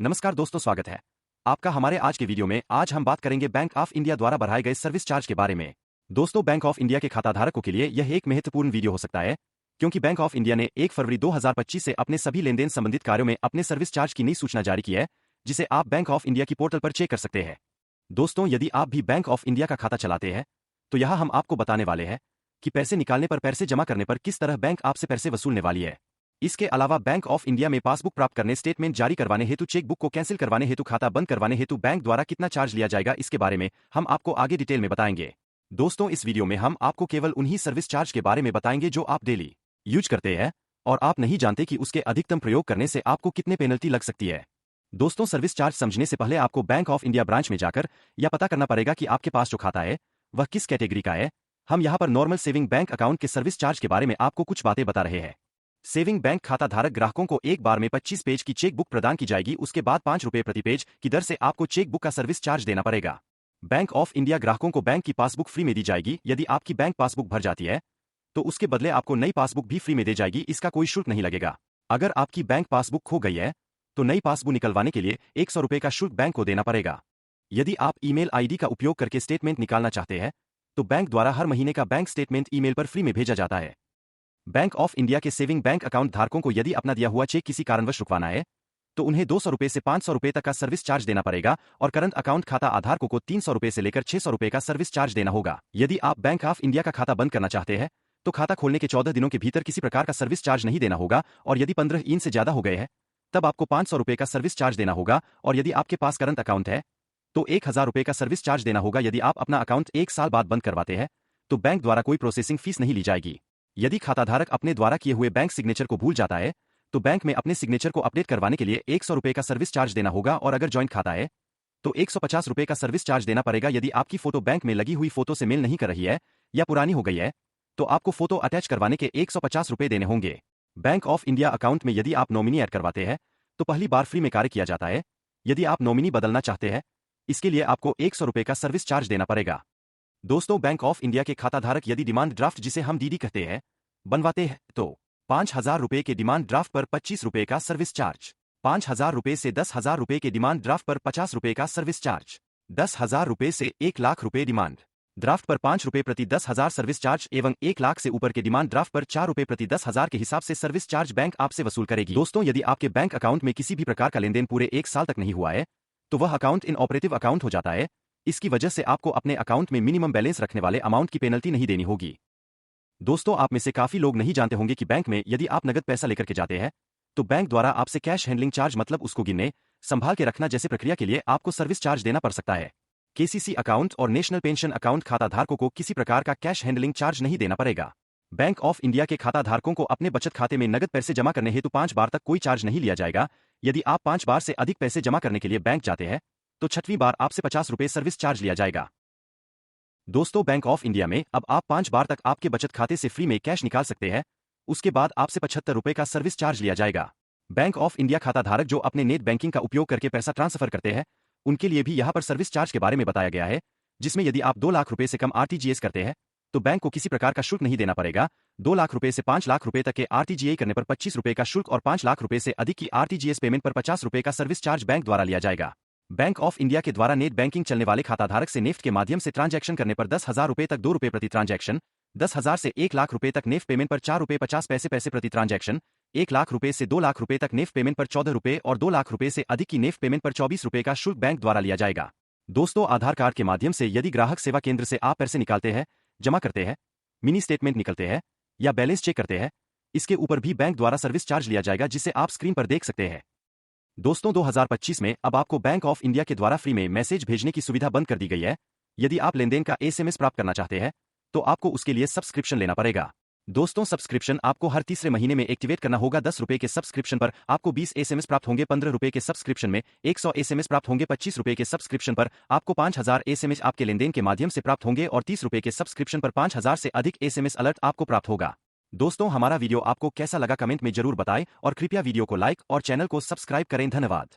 नमस्कार दोस्तों, स्वागत है आपका हमारे आज के वीडियो में। आज हम बात करेंगे बैंक ऑफ इंडिया द्वारा बढ़ाए गए सर्विस चार्ज के बारे में। दोस्तों, बैंक ऑफ इंडिया के खाताधारकों के लिए यह एक महत्वपूर्ण वीडियो हो सकता है, क्योंकि बैंक ऑफ इंडिया ने 1 फरवरी 2025 से अपने सभी लेनदेन संबंधित कार्यों में अपने सर्विस चार्ज की नई सूचना जारी की है, जिसे आप बैंक ऑफ इंडिया की पोर्टल पर चेक कर सकते हैं। दोस्तों, यदि आप भी बैंक ऑफ इंडिया का खाता चलाते हैं तो यहाँ हम आपको बताने वाले हैं कि पैसे निकालने पर, पैसे जमा करने पर किस तरह बैंक आपसे पैसे वसूलने वाली है। इसके अलावा बैंक ऑफ इंडिया में पासबुक प्राप्त करने, स्टेटमेंट जारी करवाने हेतु, चेकबुक को कैंसिल करवाने हेतु, खाता बंद करवाने हेतु बैंक द्वारा कितना चार्ज लिया जाएगा, इसके बारे में हम आपको आगे डिटेल में बताएंगे। दोस्तों, इस वीडियो में हम आपको केवल उन्हीं सर्विस चार्ज के बारे में बताएंगे जो आप डेली यूज करते हैं और आप नहीं जानते कि उसके अधिकतम प्रयोग करने से आपको कितने पेनल्टी लग सकती है। दोस्तों, सर्विस चार्ज समझने से पहले आपको बैंक ऑफ इंडिया ब्रांच में जाकर यह पता करना पड़ेगा कि आपके पास जो खाता है वह किस कैटेगरी का है। हम यहाँ पर नॉर्मल सेविंग बैंक अकाउंट के सर्विस चार्ज के बारे में आपको कुछ बातें बता रहे हैं। सेविंग बैंक खाता धारक ग्राहकों को एक बार में 25 पेज की चेक बुक प्रदान की जाएगी। उसके बाद 5 रुपए प्रति पेज की दर से आपको चेक बुक का सर्विस चार्ज देना पड़ेगा। बैंक ऑफ इंडिया ग्राहकों को बैंक की पासबुक फ्री में दी जाएगी। यदि आपकी बैंक पासबुक भर जाती है तो उसके बदले आपको नई पासबुक भी फ्री में दी जाएगी। इसका कोई शुल्क नहीं लगेगा। अगर आपकी बैंक पासबुक खो गई है तो नई पासबुक निकलवाने के लिए 100 रुपए का शुल्क बैंक को देना पड़ेगा। यदि आप ईमेल आईडी का उपयोग करके स्टेटमेंट निकालना चाहते हैं तो बैंक द्वारा हर महीने का बैंक स्टेटमेंट ईमेल पर फ्री में भेजा जाता है। बैंक ऑफ इंडिया के सेविंग बैंक अकाउंट धारकों को यदि अपना दिया हुआ चेक किसी कारणवश रुकवाना है तो उन्हें 200 रुपए से 500 रुपए तक का सर्विस चार्ज देना पड़ेगा और करंट अकाउंट खाता आधारकों को 300 रुपए से लेकर 600 रुपए का सर्विस चार्ज देना होगा। यदि आप बैंक ऑफ इंडिया का खाता बंद करना चाहते हैं तो खाता खोलने के 14 दिनों के भीतर किसी प्रकार का सर्विस चार्ज नहीं देना होगा और यदि 15 दिन से ज्यादा हो गए हैं तब आपको 500 रुपए का सर्विस चार्ज देना होगा और यदि आपके पास करंट अकाउंट है तो 1000 रुपए का सर्विस चार्ज देना होगा। यदि आप अपना अकाउंट 1 साल बाद बंद करवाते हैं तो बैंक द्वारा कोई प्रोसेसिंग फीस नहीं ली जाएगी। यदि खाताधारक अपने द्वारा किए हुए बैंक सिग्नेचर को भूल जाता है तो बैंक में अपने सिग्नेचर को अपडेट करवाने के लिए 100 रुपए का सर्विस चार्ज देना होगा और अगर ज्वाइंट खाता है तो 150 रुपए का सर्विस चार्ज देना पड़ेगा। यदि आपकी फोटो बैंक में लगी हुई फोटो से मेल नहीं कर रही है या पुरानी हो गई है तो आपको फोटो अटैच करवाने के 150 रुपए देने होंगे। बैंक ऑफ इंडिया अकाउंट में यदि आप नॉमिनी ऐड करवाते हैं तो पहली बार फ्री में कार्य किया जाता है। यदि आप नॉमिनी बदलना चाहते हैं इसके लिए आपको 100 रुपए का सर्विस चार्ज देना पड़ेगा। दोस्तों, बैंक ऑफ इंडिया के खाताधारक यदि डिमांड ड्राफ्ट, जिसे हम डीडी कहते हैं, बनवाते हैं तो 5000 रुपए के डिमांड ड्राफ्ट पर 25 रुपए का सर्विस चार्ज, 5000 रुपए से 10,000 रुपए के डिमांड ड्राफ्ट पर 50 रुपए का सर्विस चार्ज, 10,000 रुपए से 1 लाख रुपए डिमांड ड्राफ्ट पर 5 रुपए प्रति 10,000 सर्विस चार्ज एवं 1 लाख से ऊपर के डिमांड ड्राफ्ट पर 4 रुपए प्रति 10,000 के हिसाब से सर्विस चार्ज बैंक आपसे वसूल करेगी। दोस्तों, यदि आपके बैंक अकाउंट में किसी भी प्रकार का लेनदेन पूरे 1 साल तक नहीं हुआ है तो वह अकाउंट इनऑपरेटिव अकाउंट हो जाता है। इसकी वजह से आपको अपने अकाउंट में मिनिमम बैलेंस रखने वाले अमाउंट की पेनल्टी नहीं देनी होगी। दोस्तों, आप में से काफी लोग नहीं जानते होंगे कि बैंक में यदि आप नगद पैसा लेकर के जाते हैं तो बैंक द्वारा आपसे कैश हैंडलिंग चार्ज, मतलब उसको गिनने, संभाल के रखना जैसे प्रक्रिया के लिए आपको सर्विस चार्ज देना पड़ सकता है। केसीसी अकाउंट और नेशनल पेंशन अकाउंट खाताधारकों को किसी प्रकार का कैश हैंडलिंग चार्ज नहीं देना पड़ेगा। बैंक ऑफ इंडिया के खाताधारकों को अपने बचत खाते में नगद पैसे जमा करने हेतु 5 बार तक कोई चार्ज नहीं लिया जाएगा। यदि आप 5 बार से अधिक पैसे जमा करने के लिए बैंक जाते हैं तो 6वीं बार आपसे 50 रुपए सर्विस चार्ज लिया जाएगा। दोस्तों, बैंक ऑफ इंडिया में अब आप 5 बार तक आपके बचत खाते से फ्री में कैश निकाल सकते हैं। उसके बाद आपसे 75 रुपए का सर्विस चार्ज लिया जाएगा। बैंक ऑफ इंडिया खाताधारक जो अपने नेट बैंकिंग का उपयोग करके पैसा ट्रांसफर करते हैं उनके लिए भी यहाँ पर सर्विस चार्ज के बारे में बताया गया है, जिसमें यदि आप 2 लाख रुपए से कम आरटीजीएस करते हैं तो बैंक को किसी प्रकार का शुल्क नहीं देना पड़ेगा। 2 लाख रुपए से 5 लाख रुपए तक के आरटीजीएस करने पर 25 रुपए का शुल्क और 5 लाख रुपए से अधिक की आरटीजीएस पेमेंट पर 50 रुपए का सर्विस चार्ज बैंक द्वारा लिया जाएगा। बैंक ऑफ इंडिया के द्वारा नेट बैंकिंग चलने वाले खाताधारक से नेफ्ट के माध्यम से ट्रांजैक्शन करने पर 10,000 रुपए तक 2 रुपए प्रति ट्रांजैक्शन, 10,000 से 1 लाख रुपए तक नेफ्ट पेमेंट पर 4 रुपए 50 पैसे प्रति ट्रांजैक्शन, 1 लाख रुपए से 2 लाख रुपए तक नेफ्ट पेमेंट पर 14 रुपए और 2 लाख रुपए से अधिक की नेफ्ट पेमेंट पर 24 रुपए का शुल्क बैंक द्वारा लिया जाएगा। दोस्तों, आधार कार्ड के माध्यम से यदि ग्राहक सेवा केंद्र से आप पैसे निकालते हैं, जमा करते हैं, मिनी स्टेटमेंट निकलते हैं या बैलेंस चेक करते हैं, इसके ऊपर भी बैंक द्वारा सर्विस चार्ज लिया जाएगा, जिसे आप स्क्रीन पर देख सकते हैं। दोस्तों, 2025 में अब आपको बैंक ऑफ इंडिया के द्वारा फ्री में मैसेज भेजने की सुविधा बंद कर दी गई है। यदि आप लेनदेन का एसएमएस प्राप्त करना चाहते हैं तो आपको उसके लिए सब्सक्रिप्शन लेना पड़ेगा। दोस्तों, सब्सक्रिप्शन आपको हर तीसरे महीने में एक्टिवेट करना होगा। 10 रुपए के सब्सक्रिप्शन पर आपको 20 एसएमएस प्राप्त होंगे। 15 रुपए के सब्सक्रिप्शन में 100 एसएमएस प्राप्त होंगे। 25 रुपए के सब्सक्रिप्शन पर आपको 5000 एसएमएस आपके लेनदेन के माध्यम से प्राप्त होंगे और 30 रुपए के सब्सक्रिप्शन पर 5000 से अधिक एसएमएस अलर्ट आपको प्राप्त होगा। दोस्तों, हमारा वीडियो आपको कैसा लगा कमेंट में जरूर बताएं और कृपया वीडियो को लाइक और चैनल को सब्सक्राइब करें। धन्यवाद।